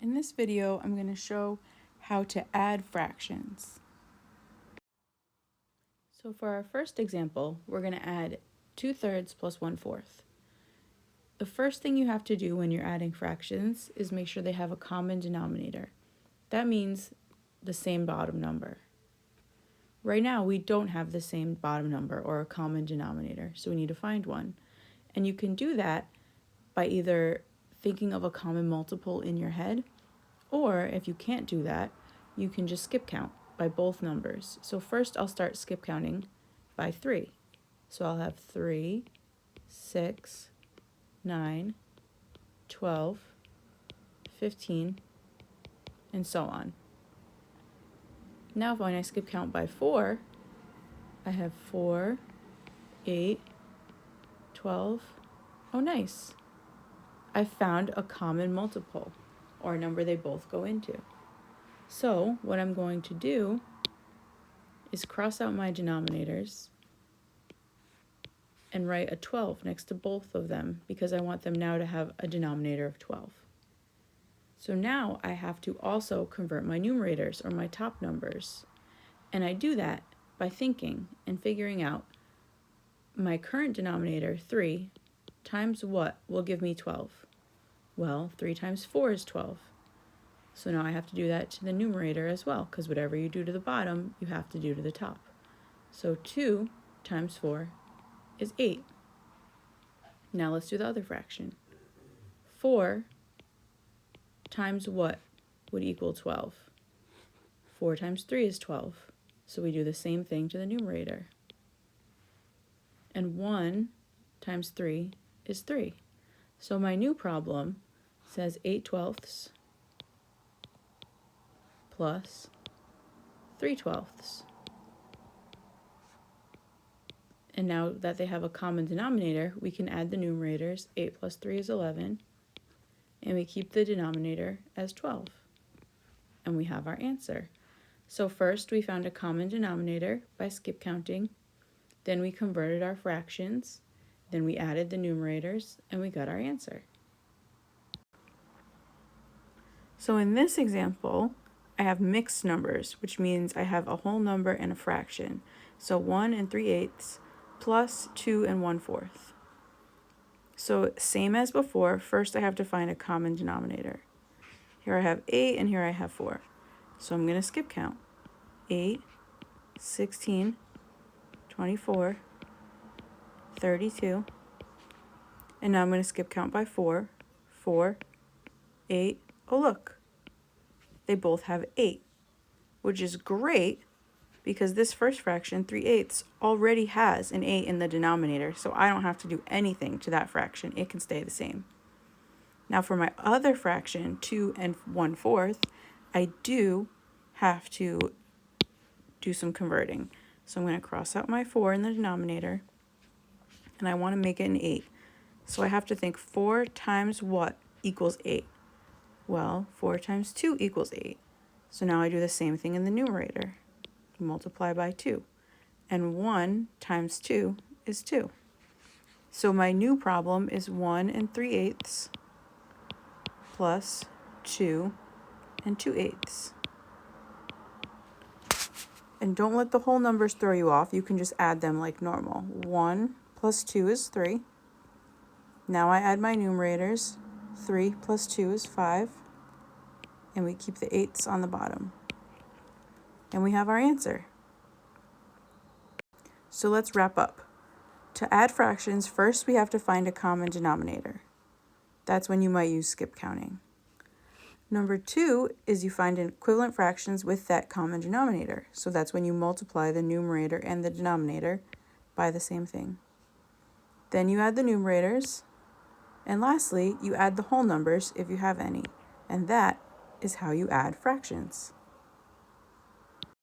In this video, I'm going to show how to add fractions. So for our first example, we're going to add 2/3 plus 1/4. The first thing you have to do when you're adding fractions is make sure they have a common denominator. That means the same bottom number. Right now, we don't have the same bottom number or a common denominator, so we need to find one. And you can do that by either thinking of a common multiple in your head, or if you can't do that, you can just skip count by both numbers. So first I'll start skip counting by 3. So I'll have 3, 6, 9, 12, 15, and so on. Now when I skip count by 4, I have 4, 8, 12. Oh, nice. I found a common multiple, or a number they both go into. So what I'm going to do is cross out my denominators and write a 12 next to both of them because I want them now to have a denominator of 12. So now I have to also convert my numerators, or my top numbers. And I do that by thinking and figuring out my current denominator, 3, times what will give me 12? Well, 3 times 4 is 12. So now I have to do that to the numerator as well, because whatever you do to the bottom, you have to do to the top. So 2 times 4 is 8. Now let's do the other fraction. 4 times what would equal 12? 4 times 3 is 12. So we do the same thing to the numerator. And 1 times 3 is 3. So my new problem says 8/12 plus 3/12. And now that they have a common denominator, we can add the numerators. 8 plus 3 is 11. And we keep the denominator as 12. And we have our answer. So first we found a common denominator by skip counting. Then we converted our fractions. Then we added the numerators, and we got our answer. So in this example, I have mixed numbers, which means I have a whole number and a fraction. So 1 3/8 plus 2 1/4. So same as before, first I have to find a common denominator. Here I have 8 and here I have 4. So I'm going to skip count. 8, 16, 24, 32. And now I'm going to skip count by 4, 4, 8. Oh, look, they both have 8, which is great because this first fraction, 3/8, already has an 8 in the denominator, so I don't have to do anything to that fraction. It can stay the same. Now for my other fraction, 2 1/4, I do have to do some converting. So I'm going to cross out my 4 in the denominator, and I want to make it an 8. So I have to think 4 times what equals 8? Well, 4 times 2 equals 8. So now I do the same thing in the numerator. Multiply by 2. And 1 times 2 is 2. So my new problem is 1 3/8 plus 2 2/8. And don't let the whole numbers throw you off. You can just add them like normal. 1 plus 2 is 3. Now I add my numerators. 3 plus 2 is 5. And we keep the 8s on the bottom. And we have our answer. So let's wrap up. To add fractions, first we have to find a common denominator. That's when you might use skip counting. Number 2 is you find equivalent fractions with that common denominator. So that's when you multiply the numerator and the denominator by the same thing. Then you add the numerators. And lastly, you add the whole numbers if you have any. And that is how you add fractions.